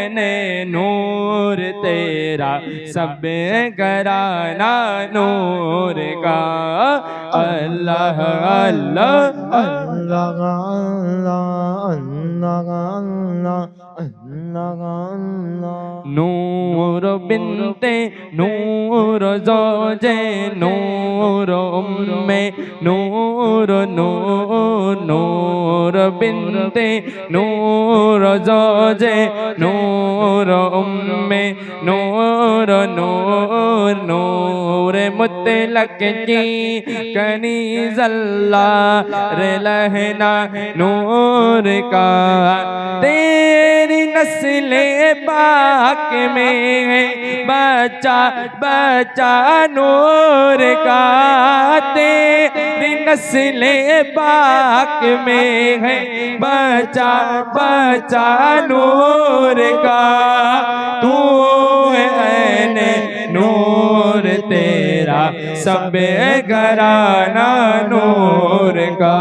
ने नूर तेरा सब घराना नूर का। अल्लाह अल्लाह अल्लाह अल्लाह अल्लाह अल्लाह अल्लाह। नूर बिनते नूर ज़ौजे नूर उम्मे नूर नूर नूर बिनते नूर ज़ौजे नूर उम्मे नूर नूर नूर मुतलक की कनीज़ अल्लाह रे लहना नूर का। तेरी नस्ले पाक में है बच्चा बच्चा नूर का। तेरी नस्ले पाक में है बच्चा बच्चा नूर का। तू है ऐने नूर तेरा सब घराना नूर का।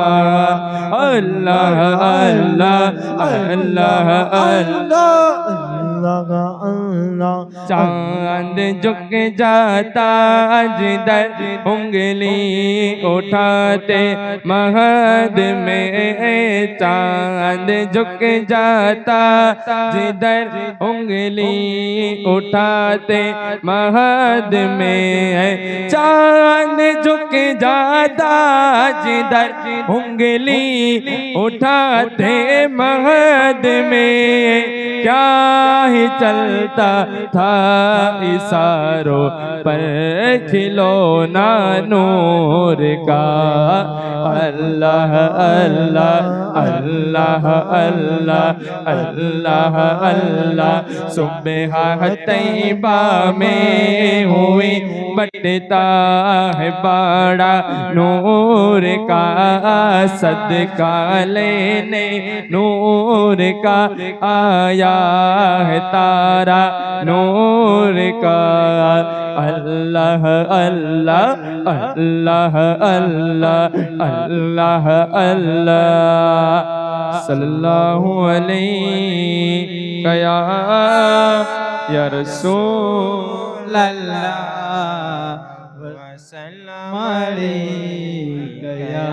अल्लाह अल्लाह अल्लाह अल्लाह अल्लाह। चांद झुक जाता जिधर उंगली उठाते महद में। चांद झुक जाता जिधर उंगली उठाते महद में। चांद झुक जाता जिधर उंगली उठाते महद में। क्या ही चलता था इशारों पर खिलौना नूर का। अल्लाह अल्लाह अल्लाह अल्लाह अल्लाह अल्लाह। सुबह तैयबा में हुई बटता है बाड़ा नूर का। सदका लेने नूर का आया है तारा नूर का। अल्लाह अल्लाह अल्लाह अल्लाह अल्लाह अल्लाह सल्लल्लाहु अलैहि या रसूल अल्लाह वसल्लम अलैका या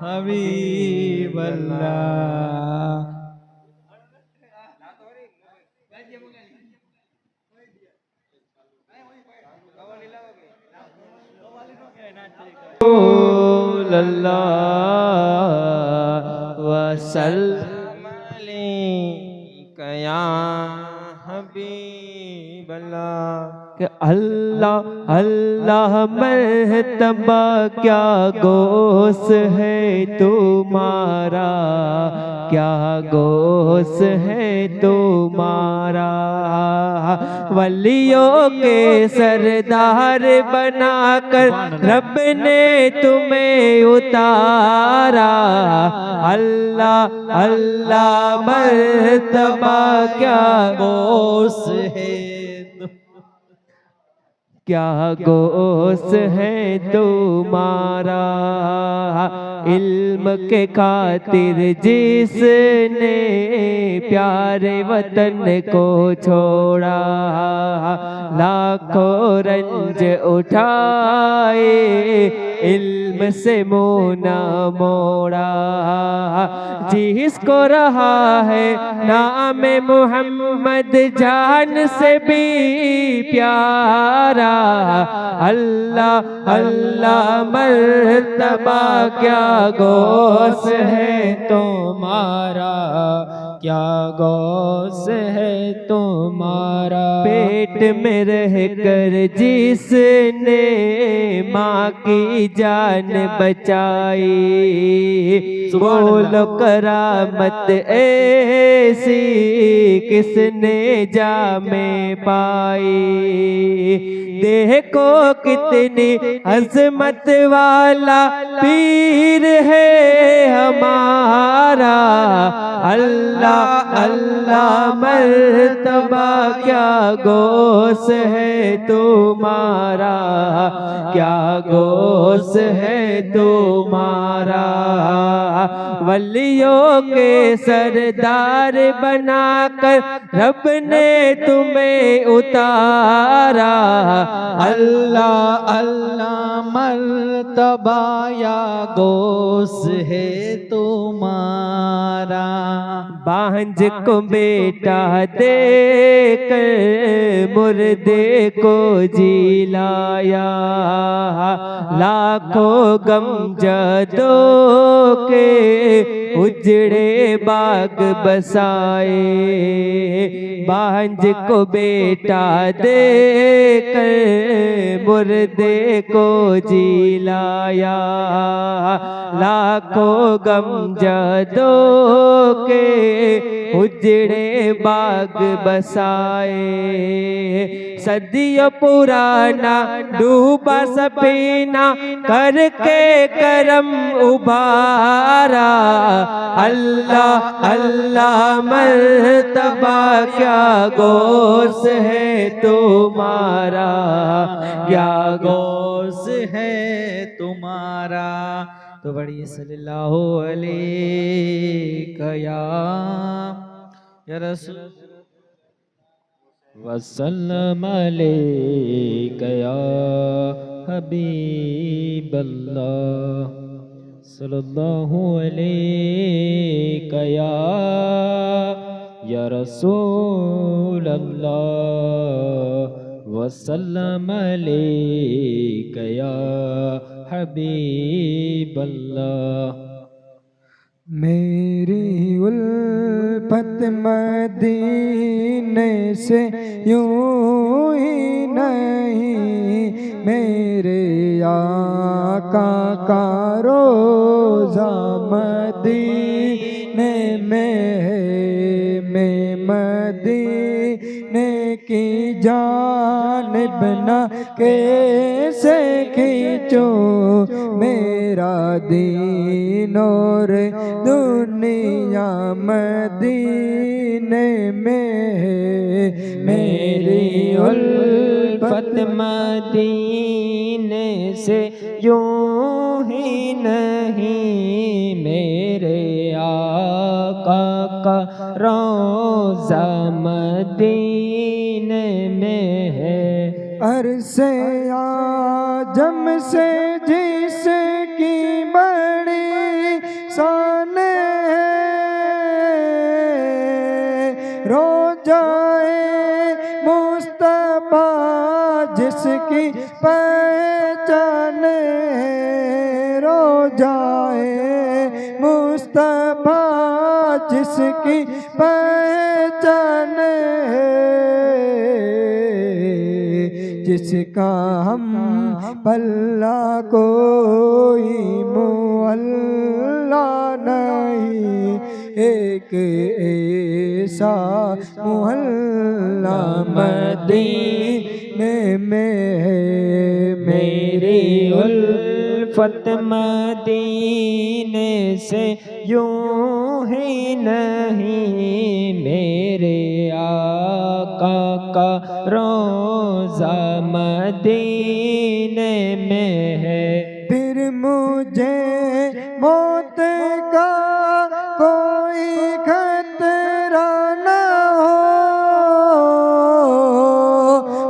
हबीब अल्लाह। वसल्लम अलैका या हबीब अल्लाह। अल्लाह अल्लाह मर्तबा क्या गोश है तुम्हारा, क्या गोश है तुम्हारा। वलियों के सरदार बनाकर रब ने तुम्हें उतारा। अल्लाह अल्लाह मर्तबा क्या गोश है, क्या गोश है तुम्हारा। इल्म के खातिर जिसने प्यारे वतन को छोड़ा, लाखों रंज उठाए इल्म से मुँह न मोड़ा। जिसको रहा है नाम मोहम्मद जान से भी प्यारा। अल्लाह अल्लाह मर्तबा क्या गोश है तुम्हारा, क्या गोश है तुम्हारा। पेट में रह कर जिसने माँ की जान बचाई, बोलो करामत ऐसी किसने जा में पाई। देखो कितनी अजमत वाला पीर है हमारा। अल्लाह अल्लाह मर्तबा क्या गोश है तुम्हारा, क्या गोश है तुम्हारा। वलियों के सरदार बनाकर कर रब ने तुम्हें उतारा। अल्लाह अल्लाह मर्तबा या गोस है तुम्हारा। बांझ को बेटा देकर मुर्दे को जिलाया, लाखों गम जदों के उजड़े बाग बसाए। बांझ को बेटा देकर मुर्दे को जिलाया, लाखों गम जदों के उजड़े बाग बसाए। सदियों पुराना डूबा सफीना करके करम उबारा। अल्लाह अल्लाह मर्तबा क्या गोश है तुम्हारा, क्या गोश है तुम्हारा। तो बढ़िए सल्लल्लाहु अलैहि या रसूल वसल्लम अलैका या हबीब अल्लाह, सल्लल्लाहु अलैका या रसूल अल्लाह, वसल्लम अलैका या हबीब अल्लाह। मेरी उल्फत मदीने से यूं ही नहीं, मेरे आका का रोज़ा मदीने में है। मैं मदीने की जानिब न कैसे खींचूं, मेरा दीन और दुनिया मदीने में है। मेरी उल्फत मदीने से यूं ही नहीं, मेरे आका का रोज़ा मदीने में है। अरसे आजम से जिसकी बड़ी शान है, रोज़ाए मुस्तफा जिसकी पहचान है। रोज़ाए मुस्तफा जिसकी पहचान है, जिसका हम पल्ला कोई मुअल्ला नहीं। एक ऐसा मुहल्ला मदीने में है। मेरी उल्फत मदीने से यूं ही नहीं, मेरे आका का रोज़ा मदीने में है। फिर मुझे मौत का कोई खतरा न हो,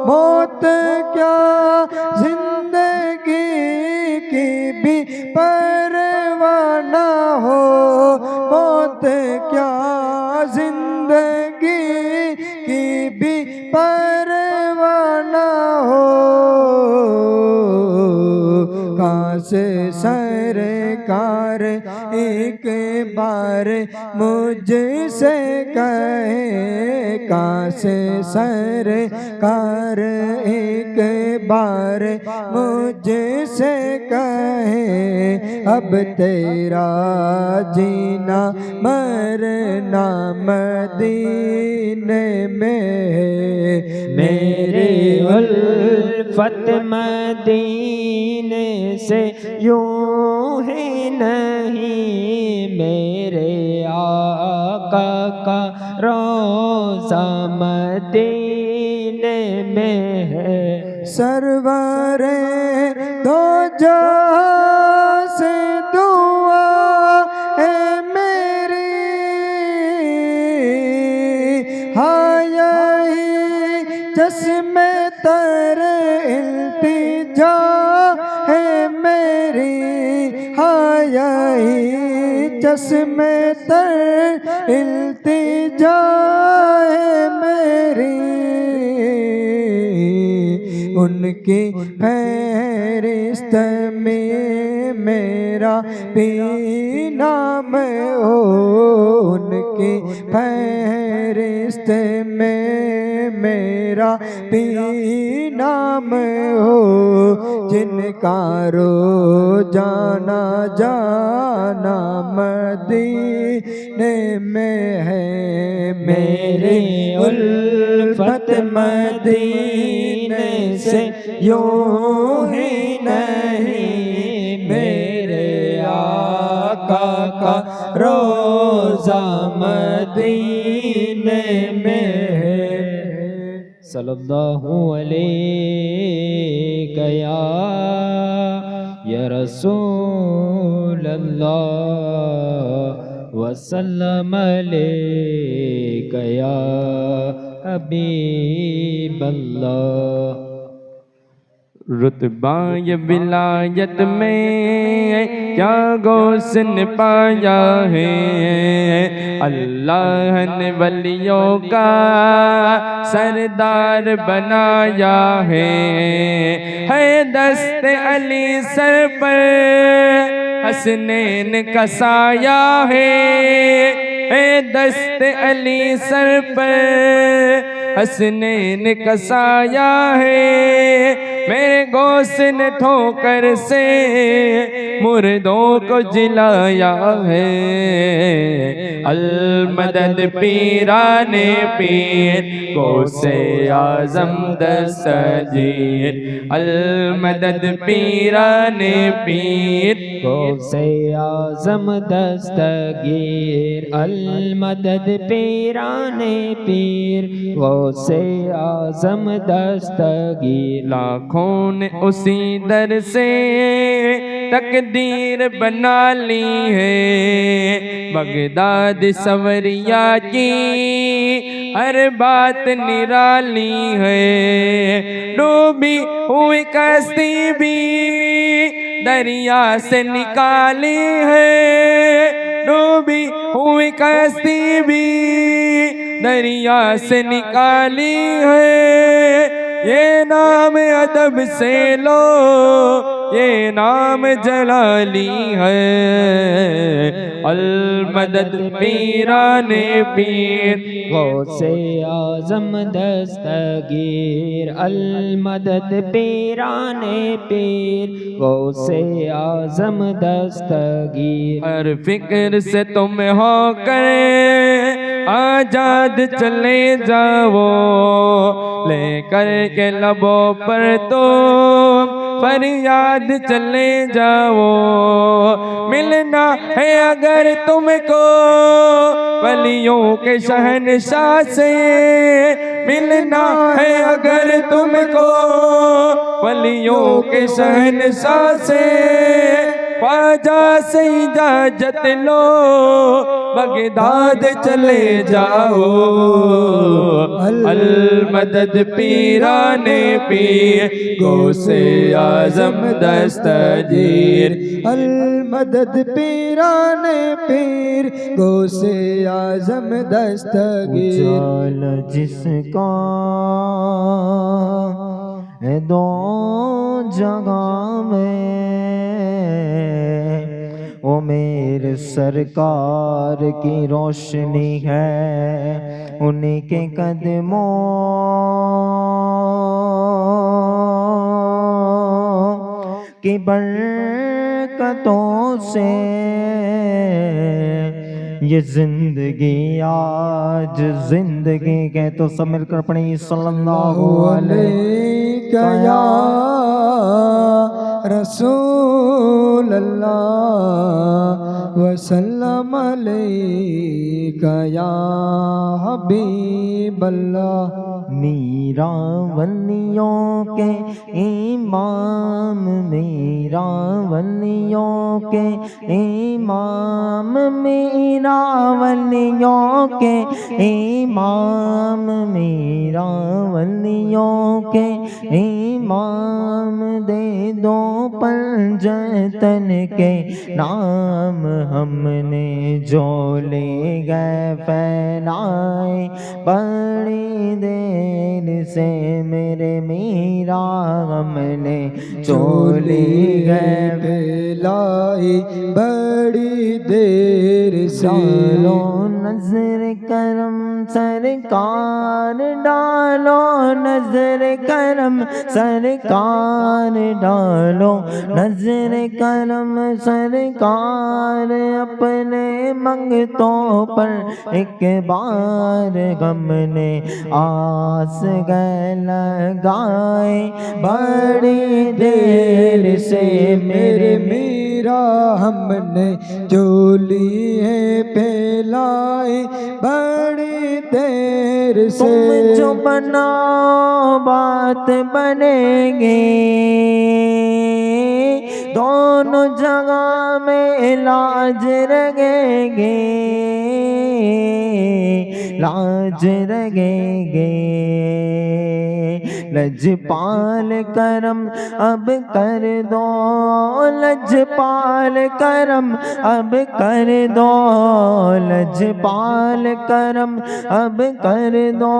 मौत क्या जिंदगी की भी परवाह न हो। मौत क्या जिंदगी की भी परवाह न हो। काश सरकार एक बार मुझसे कहे, काश सरकार एक बार मुझसे कहे, अब तेरा जीना मरना मदीने में है। मेरे उल्फत मदीने से यूं ही नहीं, मेरे आका का रोज़ा मदीने में है। सरवरे दो जहां से दुआ है मेरी, चश्मे तर इल्तिजा है मेरी हायाई चश्मे तर इल्तिजा है मेरी उनकी फहरिस्त में मेरा भी नाम हो उनकी फहरिस्त में मेरा भी नाम हो जिनका रोजाना जाना मदीने में है मेरे उल्फत मदीने से यूं ही नहीं मेरे आका का रोज़ा मदीने में है सल्लल्लाहु अलैहि या रसूल अल्लाह वसल्लम अलैका या हबीब अल्लाह। रुतबा ये विलायत में क्या गौसन पाया है अल्लाह ने वलियों का सरदार बनाया है दस्त अली सर पर हसनैन का साया है दस्त अली सर पर हसनैन का साया है मेरे गौस ने ठोकर से मुर्दों को जिलाया है अल मदद पीराने पीर गौसे आजम दस्तगीर अल मदद पीराने पीर गौसे आजम दस्तगीर अल मदद पीराने पीर गौसे आजम दस्तगीर लाखों ने उसी दर से तकदीर बना ली है बगदाद सवरिया की हर बात निराली है डूबी हुई कश्ती भी दरिया से निकाली है डूबी हुई कश्ती भी दरिया से निकाली है ये नाम अदब से लो ये नाम जलाली है अल मदद पीराने पीर गौसे आजम दस्तगीर अल मदद पीराने पीर गौसे आजम दस्तगीर हर फिक्र से तुम हो करे आजाद चले जाओ लेकर के लबों पर तुम फरियाद चले जाओ मिलना है अगर तुमको वलियों के शहंशाह से मिलना है अगर तुमको वलियों के शहंशाह से ख्वाजा से इजाजत लो बगदाद चले जाओ अल मदद पीराने पीर गौसे आजम दस्तगीर अल मदद पीराने पीर गौसे आजम दस्तगीर उजाला जिसका है दो जगह में ओ मेरे सरकार की रोशनी है उन्हीं के कदमों की बरकतों से ये जिंदगी आज जिंदगी के तो सब मिलकर पढ़े सल्लल्लाहु अलैहि या रसूल अल्लाह वसल्लम अलैका या हबीब अल्लाह। मेरा वलियों के इमाम, मेरा वलियों के इमाम, मेरा वलियों के इमाम, मेरा वलियों के इमाम। दे दो पंजतन के नाम, हमने जो ले गए फैलाए बड़ी देर से मेरे मीरा, हमने चोली गए फैलाई बड़ी देर से। डालो नजर करम सरकार, डालो नजर करम सरकार, डालो नजर करम सरकार। अपने मंगतों पर एक बार हमने आस गए लगाए बड़ी देर से मेरे मीरा, हमने चोली है फैलाई बड़ी देर से। तुम जो बनाओ बात बनेंगे, दोनों जगह में लाज रखेंगे, लाज रखेंगे। लजपाल करम अब कर दो, लजपाल करम अब कर दो, लजपाल करम अब कर दो।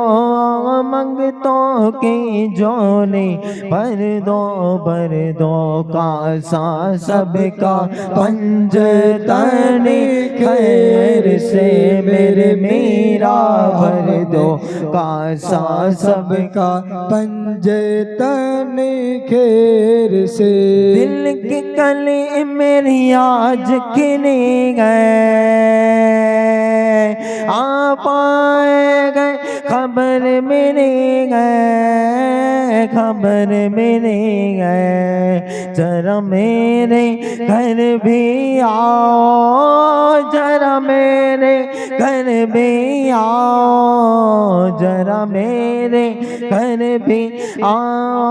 मंगतों की जोली भर दो कासा सबका पंजतन खैर से मेरे मीरा, भर दो कासा सबका पंजतन खैर से। दिल की कली मेरी आज खिली गए, आ पाए गए खबर मिली गए, खबर मिली गए। जरा मेरे घर भी आओ, जरा मेरे घर भी आओ, जरा मेरे घर भी आओ।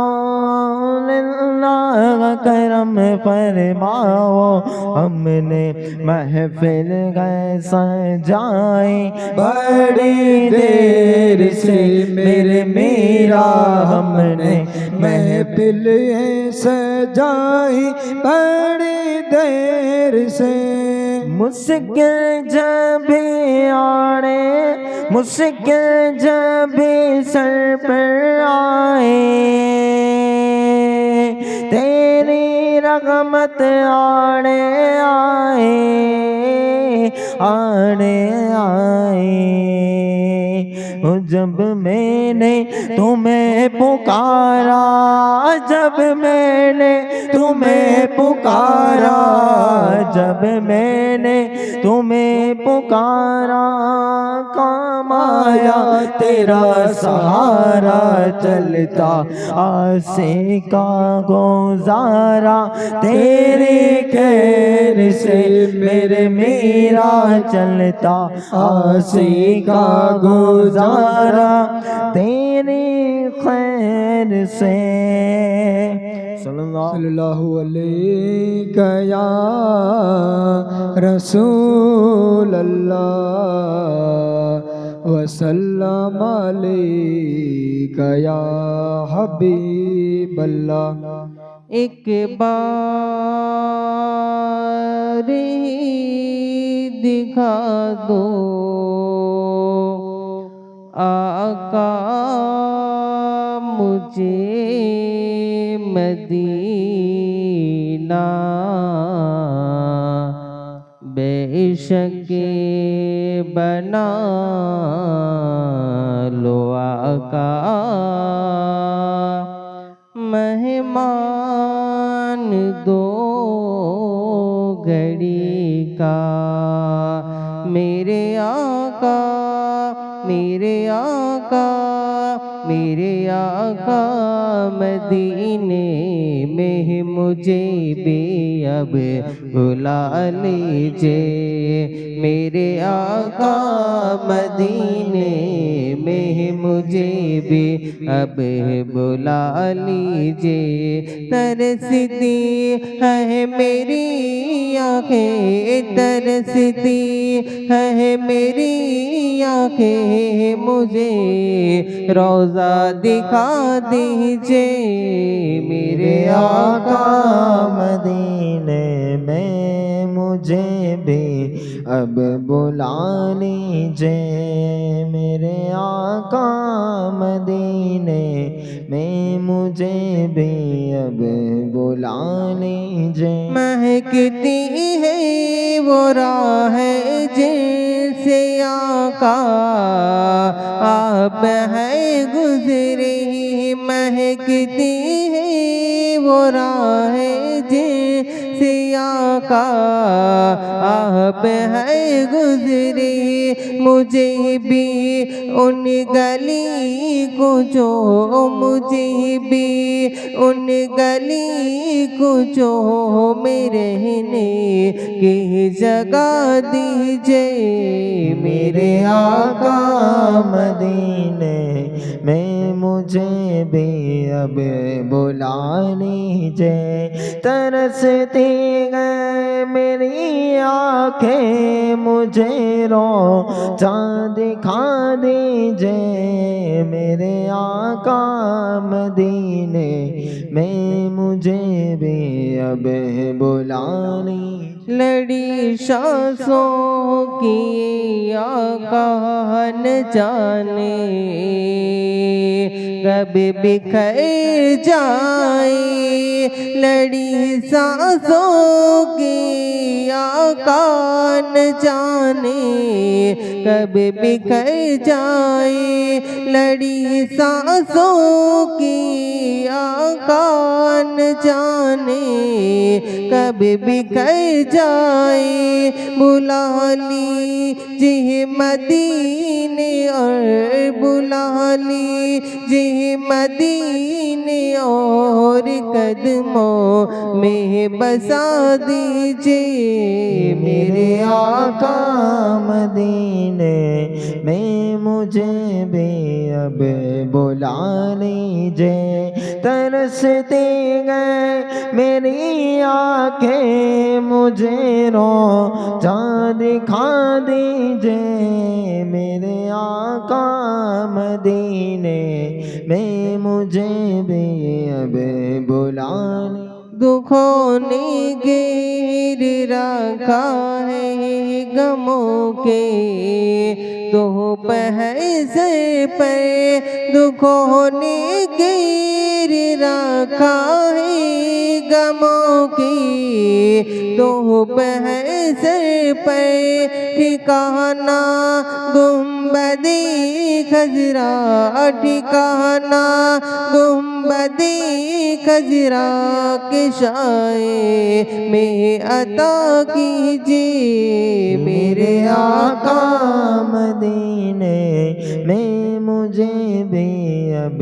अल्लाह करम फरमाओ, हमने महफिल गए सजाए बड़ी देर से मेरे मीरा, हमने महफिल सजाई बड़ी देर से। मुश्किल जब भी आए, मुश्किल जब भी सर पर आए, तेरी रहमत आड़े आए, आड़े आए। जब मैंने तुम्हें पुकारा, जब मैंने तुम्हें पुकारा, जब मैंने तुम्हें पुकारा, काम आया तेरा सहारा। चलता आसे का गुजारा, तेरे खैर से मेरे मीरा, चलता आसे का गुजारा तेरी खैर से। सल्लल्लाहु अलैका या रसूल अल्लाह, वसल्लम अलैका या हबीब अल्लाह। एक बार दिखा दो आका मुझे मदीना, बेशक बना लो आका मेहमान दो घड़ी का, मेरे आका आका मेरे आका मदीने में मुझे भी अब बुला लीजिए मेरे आका मदीने में मुझे भी अब बुला लीजिए तरसती है मेरी आँखें तरसती है मेरी आँखें मुझे रोज़ा दिखा दीजिए मेरे आका मदीने में मुझे भी अब बुला लीजिए मेरे आका मदीने में मुझे भी अब बुला लीजिए महकती है वो राह जिनसे आका आप है गुजरे महकती है वो राह जिनसे आका आप है गुजरे मुझे भी उन गली को जो मुझे भी उन गली को जो में रहने की जगह दीजिए मेरे आका मदीने में मुझे भी अब बुला लीजिए तरसती गए मेरी आँखें मुझे रोज़ा दिखा दीजिए मेरे आका मदीने में मुझे भी अब बुला लीजिए लड़ी सांसों की आका न जाने कब बिखर जाए लड़ी सांसों की आका न जाने कब बिखर जाए लड़ी सांसों की आका न जाने कब बिखर जाए बुला लीजिए मदीने और बुला लीजिए मदीने और कदमों में बसा दीजिए मेरे आका मदीने में मुझे भी अब बुला लीजिए तरसती गए मेरी आँखें मुझे रोज़ा दिखा दीजिए मेरे आका मदीने में मुझे भी अब बुला लीजिए दुखों ने घेर रखा है गमों के दोपहर से पर दुखों ने घेर रखा है गमों की दोपहर से पर ठिकाना गुंबदे खजरा ठिकाना गुंबदे खजरा के शाये में अता कीजिए मेरे आका मदीने में मुझे भी अब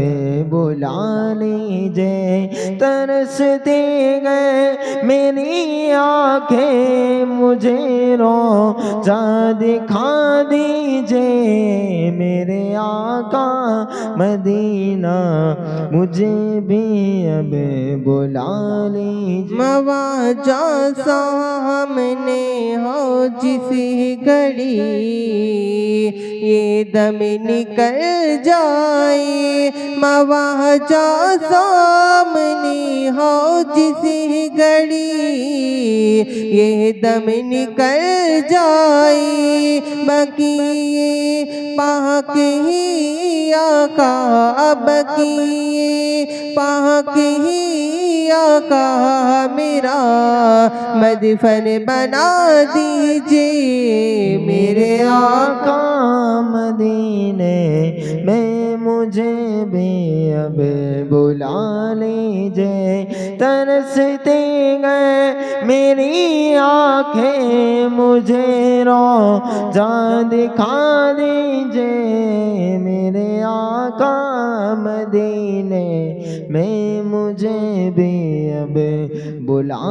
बुला लीजिए तरसती गए मेरी आँखें मुझे रोज़ा दिखा दीजिए मेरे आका मदीना मुझे भी अब बुला लीजिए मवाजा सामने हो जिस घड़ी ये दम निकल जाए मवाजा सामने हो जिस घड़ी ये दम निकल जाए बाकी ये पाक ही आका बाकी ये पाक ही आका मेरा मदफन बना दीजिए मेरे आका मदीने में मुझे भी अब बुला लीजिए। तरसती गए मेरी आँखें, मुझे रोज़ा दिखा दीजिए। मेरे आका मदीने में मुझे भी अब बुला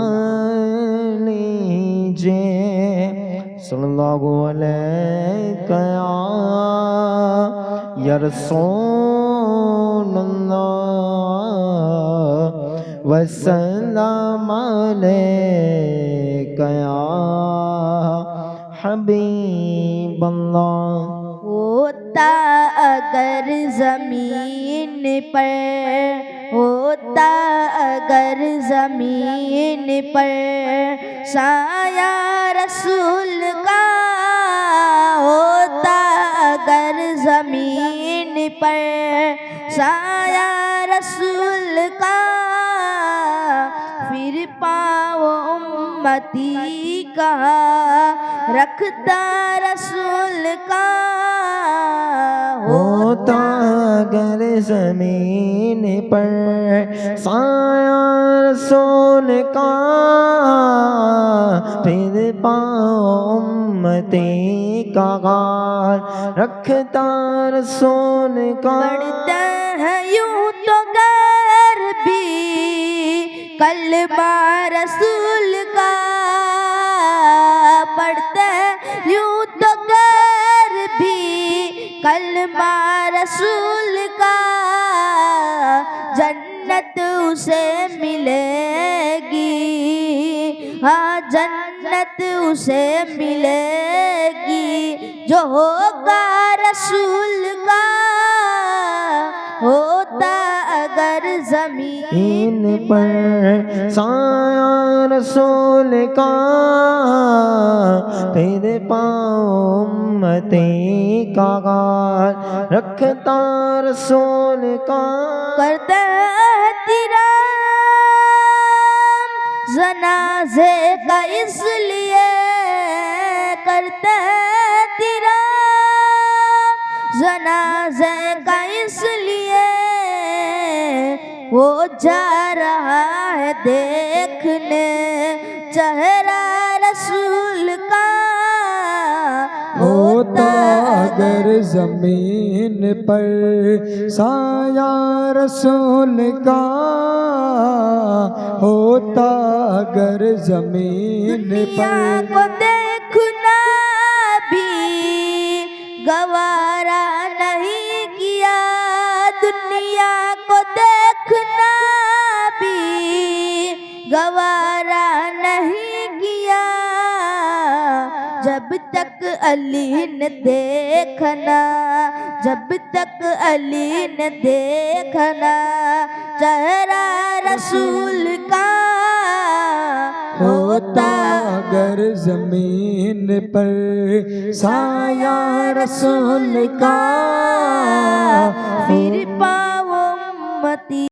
लीजिए। सल्लल्लाहु अलैहि या रसूलल्लाह वसल्लम अलैका या हबीबल्लाह। होता अगर ज़मीन पर, होता अगर ज़मीन पर साया रसूल का, होता अगर ज़मीन पर साया रसूल का, फिर पाँव उम्मती का रखता रसूल का। होता अगर ज़मीन पर साया रसूल का, फिर पाँव उम्मती का रखता रसूल का। पढ़ते हैं यूं तो गैर भी कलमा रसूल का, पढ़ते हैं यूं तो गैर भी कलमा रसूल का। जन्नत उसे मिलेगी, हाँ जन्नत उसे मिलेगी जो होगा रसूल का। होता अगर ज़मीन पर साया रसूल का, फिर पाँव उम्मती का रखता रसूल का। करते तेरा जनाजे का इसलिए, करते तेरा जनाजे का इसलिए, वो जा रहा है देखने चेहरा रसूल का। होता अगर ज़मीन पर साया रसूल का, होता अगर ज़मीन दुनिया पर को देखना भी गवारा नहीं किया, दुनिया को देखना भी गवारा नहीं किया। जब तक अली ने देखना, जब तक अली ने देखना चेहरा रसूल का। होता अगर ज़मीन पर साया रसूल का,